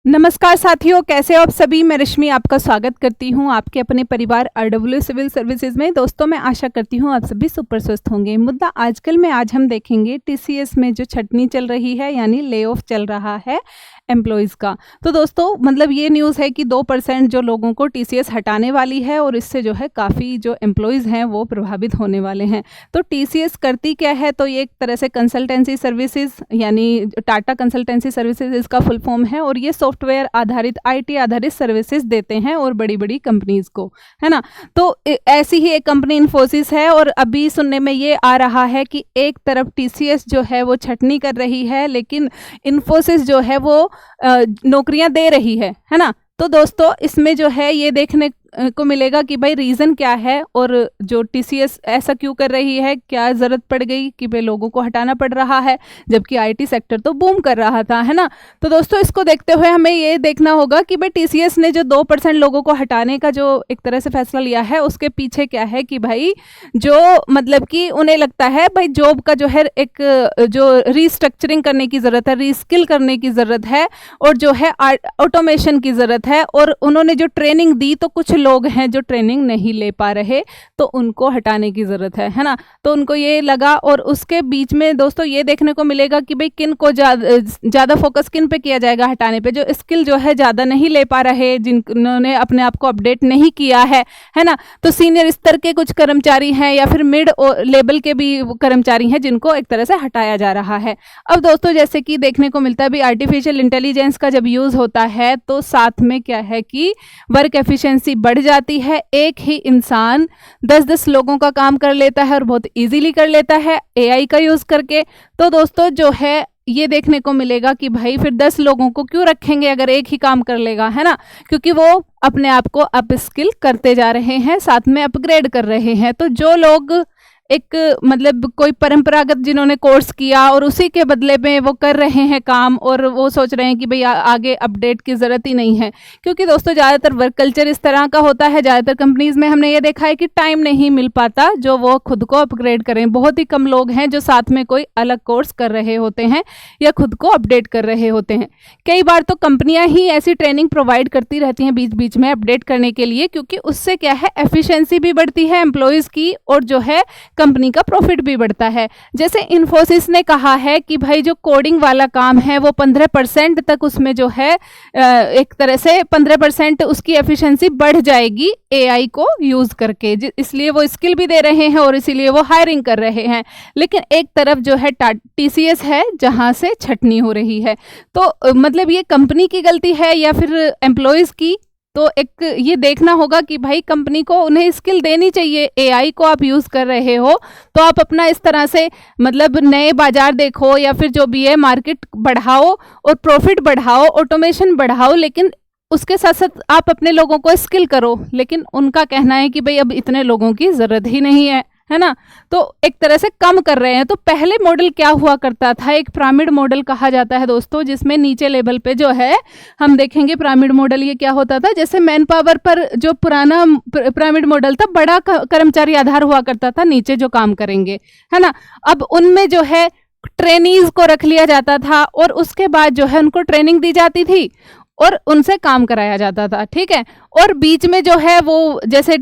नमस्कार साथियों, कैसे हो आप सभी। मैं रश्मि आपका स्वागत करती हूं आपके अपने परिवार RW सिविल सर्विसेज में। दोस्तों, मैं आशा करती हूं आप सभी सुपर स्वस्थ होंगे। मुद्दा आजकल में आज हम देखेंगे TCS में जो छटनी चल रही है, यानी ले ऑफ चल रहा है एम्प्लॉयज़ का। तो दोस्तों, मतलब ये न्यूज़ है कि 2% जो लोगों को TCS हटाने वाली है और इससे जो है काफ़ी जो एम्प्लॉयज़ हैं वो प्रभावित होने वाले हैं। तो TCS करती क्या है, तो ये एक तरह से कंसल्टेंसी सर्विसेज, यानी टाटा कंसल्टेंसी सर्विसेज इसका फुल फॉर्म है, और ये सॉफ्टवेयर आधारित IT आधारित सर्विसेज देते हैं और बड़ी बड़ी कंपनीज को, है ना। तो ऐसी ही एक कंपनी इन्फोसिस है, और अभी सुनने में ये आ रहा है कि एक तरफ TCS जो है वो छटनी कर रही है, लेकिन इन्फोसिस जो है वो नौकरियां दे रही है ना। तो दोस्तों, इसमें जो है ये देखने को मिलेगा कि भाई रीज़न क्या है, और जो TCS ऐसा क्यों कर रही है, क्या ज़रूरत पड़ गई कि भाई लोगों को हटाना पड़ रहा है, जबकि IT सेक्टर तो बूम कर रहा था, है ना। तो दोस्तों, इसको देखते हुए हमें ये देखना होगा कि भाई TCS ने जो 2% लोगों को हटाने का जो एक तरह से फैसला लिया है, उसके पीछे क्या है कि भाई जो मतलब कि उन्हें लगता है भाई जॉब का जो है एक जो रीस्ट्रक्चरिंग करने की ज़रूरत है, रीस्किल करने की ज़रूरत है, और जो है ऑटोमेशन की ज़रूरत है। और उन्होंने जो ट्रेनिंग दी, तो कुछ लोग हैं जो ट्रेनिंग नहीं ले पा रहे, तो उनको हटाने की ज़रूरत है ना। तो उनको ये लगा, और उसके बीच में दोस्तों ये देखने को मिलेगा कि भाई किन को ज़्यादा फोकस किन पे किया जाएगा हटाने पे, जो स्किल जो है ज़्यादा नहीं ले पा रहे, जिन्होंने अपने आप को अपडेट नहीं किया है ना। तो सीनियर स्तर के कुछ कर्मचारी हैं, या फिर मिड लेवल के भी कर्मचारी हैं, जिनको एक तरह से हटाया जा रहा है। अब दोस्तों, जैसे कि देखने को मिलता है भी आर्टिफिशियल इंटेलिजेंस का जब यूज़ होता है, तो साथ में क्या है कि वर्क एफिशिएंसी बढ़ जाती है। एक ही इंसान 10-10 लोगों का काम कर लेता है, और बहुत इजीली कर लेता है AI का यूज़ करके। तो दोस्तों जो है ये देखने को मिलेगा कि भाई फिर 10 लोगों को क्यों रखेंगे अगर एक ही काम कर लेगा, है ना। क्योंकि वो अपने आप को अप स्किल करते जा रहे हैं, साथ में अपग्रेड कर रहे हैं। तो जो लोग एक मतलब कोई परंपरागत जिन्होंने कोर्स किया और उसी के बदले में वो कर रहे हैं काम, और वो सोच रहे हैं कि भाई आगे अपडेट की ज़रूरत ही नहीं है। क्योंकि दोस्तों ज़्यादातर वर्क कल्चर इस तरह का होता है, ज़्यादातर कंपनीज़ में हमने ये देखा है कि टाइम नहीं मिल पाता जो वो खुद को अपग्रेड करें। बहुत ही कम लोग हैं जो साथ में कोई अलग कोर्स कर रहे होते हैं या खुद को अपडेट कर रहे होते हैं। कई बार तो कंपनियाँ ही ऐसी ट्रेनिंग प्रोवाइड करती रहती हैं बीच बीच में अपडेट करने के लिए, क्योंकि उससे क्या है एफिशिएंसी भी बढ़ती है एम्प्लॉयज़ की, और जो है कंपनी का प्रॉफिट भी बढ़ता है। जैसे इन्फोसिस ने कहा है कि भाई जो कोडिंग वाला काम है वो 15% तक उसमें जो है एक तरह से 15% उसकी एफिशिएंसी बढ़ जाएगी AI को यूज़ करके, इसलिए वो स्किल भी दे रहे हैं और इसीलिए वो हायरिंग कर रहे हैं। लेकिन एक तरफ जो है TCS है जहाँ से छटनी हो रही है। तो मतलब ये कंपनी की गलती है या फिर एम्प्लॉयज़ की, तो एक ये देखना होगा कि भाई कंपनी को उन्हें स्किल देनी चाहिए। AI को आप यूज़ कर रहे हो तो आप अपना इस तरह से मतलब नए बाजार देखो, या फिर जो भी है मार्केट बढ़ाओ और प्रॉफिट बढ़ाओ, ऑटोमेशन बढ़ाओ, लेकिन उसके साथ साथ आप अपने लोगों को स्किल करो। लेकिन उनका कहना है कि भाई अब इतने लोगों की ज़रूरत ही नहीं है ना। तो एक तरह से कम कर रहे हैं। तो पहले मॉडल क्या हुआ करता था, एक पिरामिड मॉडल कहा जाता है दोस्तों, जिसमें नीचे लेवल पे जो है हम देखेंगे पिरामिड मॉडल ये क्या होता था। जैसे मैन पावर पर जो पुराना पिरामिड मॉडल था, बड़ा कर्मचारी आधार हुआ करता था, नीचे जो काम करेंगे, है ना। अब उनमें जो है ट्रेनीज को रख लिया जाता था, और उसके बाद जो है उनको ट्रेनिंग दी जाती थी और उनसे काम कराया जाता था, ठीक है। और बीच में जो है वो जैसे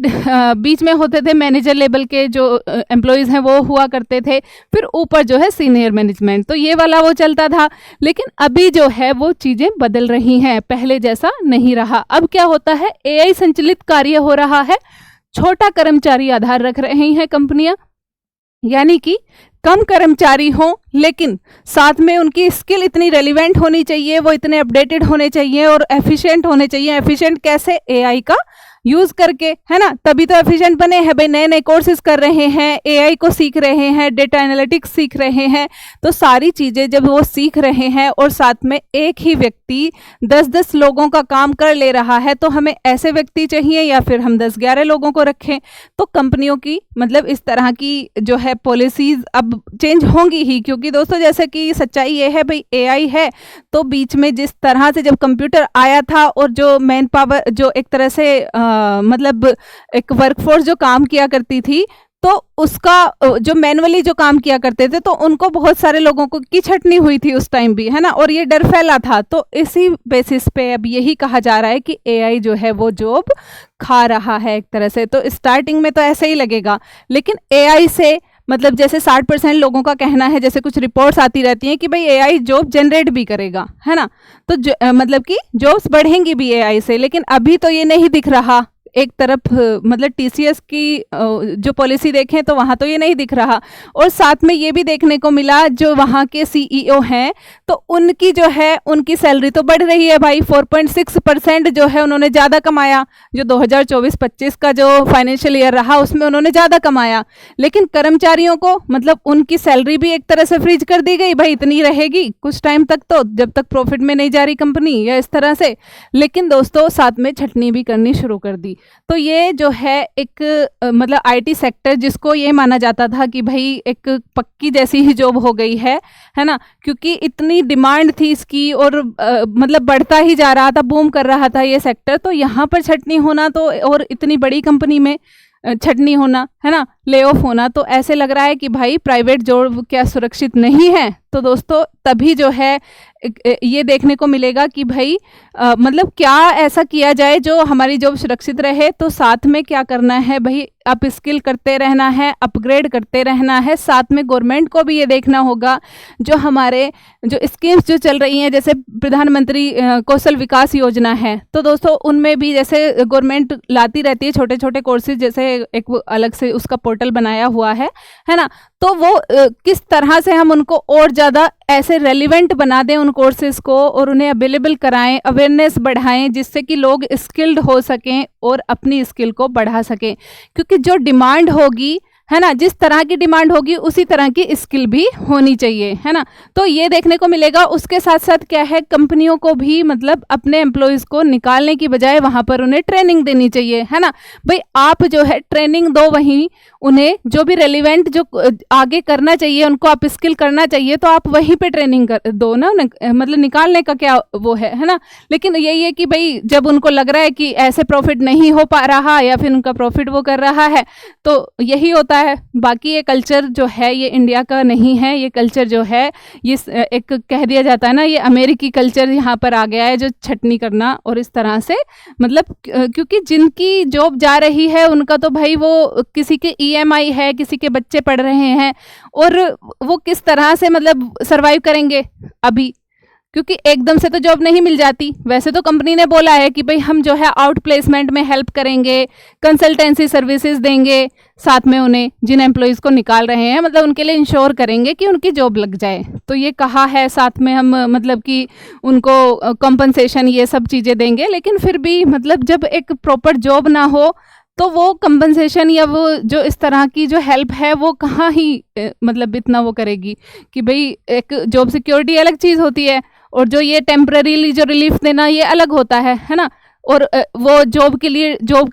बीच में होते थे मैनेजर लेवल के जो एम्प्लॉयज़ हैं वो हुआ करते थे, फिर ऊपर जो है सीनियर मैनेजमेंट, तो ये वाला वो चलता था। लेकिन अभी जो है वो चीज़ें बदल रही हैं, पहले जैसा नहीं रहा। अब क्या होता है, AI संचालित कार्य हो रहा है, छोटा कर्मचारी आधार रख रही हैं कंपनियां, यानी कि कम कर्मचारी हों, लेकिन साथ में उनकी स्किल इतनी रेलिवेंट होनी चाहिए, वो इतने अपडेटेड होने चाहिए और एफिशिएंट होने चाहिए। एफिशिएंट कैसे, AI का यूज़ करके, है ना, तभी तो एफिशिएंट बने हैं। भाई नए नए कोर्सेज कर रहे हैं, AI को सीख रहे हैं, डेटा एनालिटिक्स सीख रहे हैं। तो सारी चीज़ें जब वो सीख रहे हैं और साथ में एक ही व्यक्ति 10-10 लोगों का काम कर ले रहा है, तो हमें ऐसे व्यक्ति चाहिए या फिर हम 10-11 लोगों को रखें। तो कंपनियों की मतलब इस तरह की जो है पॉलिसीज़ अब चेंज होंगी ही, क्योंकि दोस्तों जैसे कि सच्चाई ये है भाई AI है, तो बीच में जिस तरह से जब कंप्यूटर आया था और जो मैन पावर जो एक तरह से मतलब एक वर्कफोर्स जो काम किया करती थी, तो उसका जो मैनुअली जो काम किया करते थे तो उनको बहुत सारे लोगों को की छटनी हुई थी उस टाइम भी, है ना, और ये डर फैला था। तो इसी बेसिस पे अब यही कहा जा रहा है कि एआई जो है वो जॉब खा रहा है एक तरह से। तो स्टार्टिंग में तो ऐसे ही लगेगा, लेकिन एआई से मतलब जैसे 60% लोगों का कहना है, जैसे कुछ रिपोर्ट्स आती रहती हैं कि भाई एआई जॉब जनरेट भी करेगा, है ना, तो मतलब कि जॉब्स बढ़ेंगी भी एआई से। लेकिन अभी तो ये नहीं दिख रहा। एक तरफ मतलब टीसीएस की जो पॉलिसी देखें तो वहाँ तो ये नहीं दिख रहा, और साथ में ये भी देखने को मिला जो वहाँ के सीईओ हैं तो उनकी जो है उनकी सैलरी तो बढ़ रही है भाई, 4.6% जो है उन्होंने ज़्यादा कमाया। जो 2024-25 का जो फाइनेंशियल ईयर रहा उसमें उन्होंने ज़्यादा कमाया, लेकिन कर्मचारियों को मतलब उनकी सैलरी भी एक तरह से फ्रीज कर दी गई, भाई इतनी रहेगी कुछ टाइम तक, तो जब तक प्रॉफिट में नहीं जा रही कंपनी या इस तरह से। लेकिन दोस्तों साथ में छटनी भी करनी शुरू कर दी। तो ये जो है एक मतलब आईटी सेक्टर जिसको ये माना जाता था कि भाई एक पक्की जैसी ही जॉब हो गई है ना, क्योंकि इतनी डिमांड थी इसकी और मतलब बढ़ता ही जा रहा था, बूम कर रहा था ये सेक्टर। तो यहाँ पर छटनी होना तो, और इतनी बड़ी कंपनी में छटनी होना, है ना, ले ऑफ होना, तो ऐसे लग रहा है कि भाई प्राइवेट जॉब क्या सुरक्षित नहीं है। तो दोस्तों तभी जो है ये देखने को मिलेगा कि भाई मतलब क्या ऐसा किया जाए जो हमारी जॉब सुरक्षित रहे। तो साथ में क्या करना है भाई, अप स्किल करते रहना है, अपग्रेड करते रहना है। साथ में गवर्नमेंट को भी ये देखना होगा जो हमारे जो स्कीम्स जो चल रही हैं, जैसे प्रधानमंत्री कौशल विकास योजना है, तो दोस्तों उनमें भी जैसे गवर्नमेंट लाती रहती है छोटे छोटे कोर्सेज, जैसे एक अलग से उसका पोर्टल बनाया हुआ है ना, तो वो किस तरह से हम उनको और ज़्यादा ऐसे रेलिवेंट बना दें उन कोर्सेज को और उन्हें अवेलेबल कराएं, अवेयरनेस बढ़ाएं, जिससे कि लोग स्किल्ड हो सकें और अपनी स्किल को बढ़ा सकें। क्योंकि जो डिमांड होगी, है ना, जिस तरह की डिमांड होगी उसी तरह की स्किल भी होनी चाहिए, है ना। तो ये देखने को मिलेगा। उसके साथ साथ क्या है, कंपनियों को भी मतलब अपने एम्प्लॉयज़ को निकालने की बजाय वहाँ पर उन्हें ट्रेनिंग देनी चाहिए, है ना। भाई आप जो है ट्रेनिंग दो, वहीं उन्हें जो भी रेलिवेंट जो आगे करना चाहिए उनको आप स्किल करना चाहिए, तो आप वहीं पे ट्रेनिंग कर दो ना, मतलब निकालने का क्या वो है ना। लेकिन यही है कि भाई जब उनको लग रहा है कि ऐसे प्रॉफिट नहीं हो पा रहा या फिर उनका प्रॉफिट वो कर रहा है, तो यही होता है। बाकी ये कल्चर जो है ये इंडिया का नहीं है, ये कल्चर जो है ये एक कह दिया जाता है ना, ये अमेरिकी कल्चर यहाँ पर आ गया है, जो छटनी करना और इस तरह से मतलब क्योंकि जिनकी जॉब जा रही है उनका तो भाई वो किसी के ईएमआई है, किसी के बच्चे पढ़ रहे हैं, और वो किस तरह से मतलब सरवाइव करेंगे अभी, क्योंकि एकदम से तो जॉब नहीं मिल जाती। वैसे तो कंपनी ने बोला है कि भाई हम जो है आउट प्लेसमेंट में हेल्प करेंगे, कंसल्टेंसी सर्विसेज देंगे, साथ में उन्हें जिन एम्प्लॉयज़ को निकाल रहे हैं मतलब उनके लिए इंश्योर करेंगे कि उनकी जॉब लग जाए। तो ये कहा है, साथ में हम मतलब कि उनको कॉम्पनसेशन ये सब चीज़ें देंगे। लेकिन फिर भी मतलब जब एक प्रॉपर जॉब ना हो तो वो कंपनसेशन या वो जो इस तरह की जो हेल्प है वो कहाँ ही मतलब इतना वो करेगी कि भाई एक जॉब सिक्योरिटी अलग चीज़ होती है और जो ये टेम्पररीली जो रिलीफ देना ये अलग होता है ना। और वो जॉब के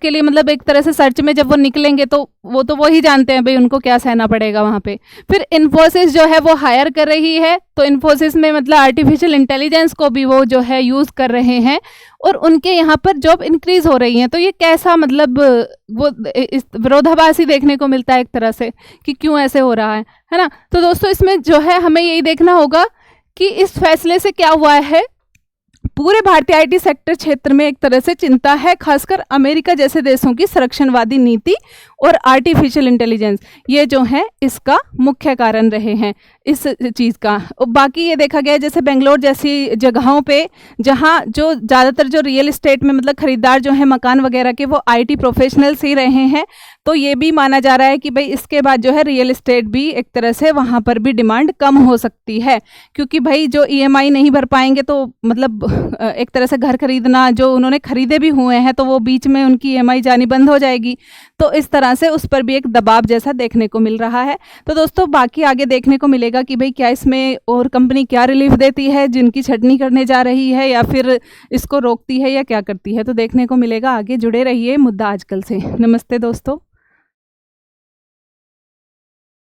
लिए मतलब एक तरह से सर्च में जब वो निकलेंगे तो वो ही जानते हैं भाई उनको क्या सहना पड़ेगा वहाँ पे। फिर इन्फोसिस जो है वो हायर कर रही है, तो इन्फोसिस में मतलब आर्टिफिशियल इंटेलिजेंस को भी वो जो है यूज़ कर रहे हैं और उनके यहाँ पर जॉब इंक्रीज हो रही हैं। तो ये कैसा मतलब वो विरोधाभासी देखने को मिलता है एक तरह से कि क्यों ऐसे हो रहा है ना। तो दोस्तों इसमें जो है हमें यही देखना होगा कि इस फैसले से क्या हुआ है। पूरे भारतीय आईटी सेक्टर क्षेत्र में एक तरह से चिंता है, खासकर अमेरिका जैसे देशों की संरक्षणवादी नीति और आर्टिफिशियल इंटेलिजेंस, ये जो है इसका मुख्य कारण रहे हैं इस चीज़ का। बाकी ये देखा गया जैसे बेंगलोर जैसी जगहों पे जहाँ जो ज़्यादातर जो रियल एस्टेट में मतलब खरीदार जो है मकान वगैरह के वो आईटी प्रोफेशनल्स ही रहे हैं, तो ये भी माना जा रहा है कि भाई इसके बाद जो है रियल एस्टेट भी एक तरह से वहाँ पर भी डिमांड कम हो सकती है, क्योंकि भाई जो ईएमआई नहीं भर पाएंगे तो मतलब एक तरह से घर खरीदना जो उन्होंने खरीदे भी हुए हैं तो वो बीच में उनकी ईएमआई जानी बंद हो जाएगी। तो इस तरह से उस पर भी एक दबाव जैसा देखने को मिल रहा है। तो दोस्तों बाकी आगे देखने को मिलेगा कि भाई क्या इसमें और कंपनी क्या रिलीफ देती है जिनकी छटनी करने जा रही है, या फिर इसको रोकती है या क्या करती है। तो देखने को मिलेगा, आगे जुड़े रहिए मुद्दा आजकल से। नमस्ते दोस्तों।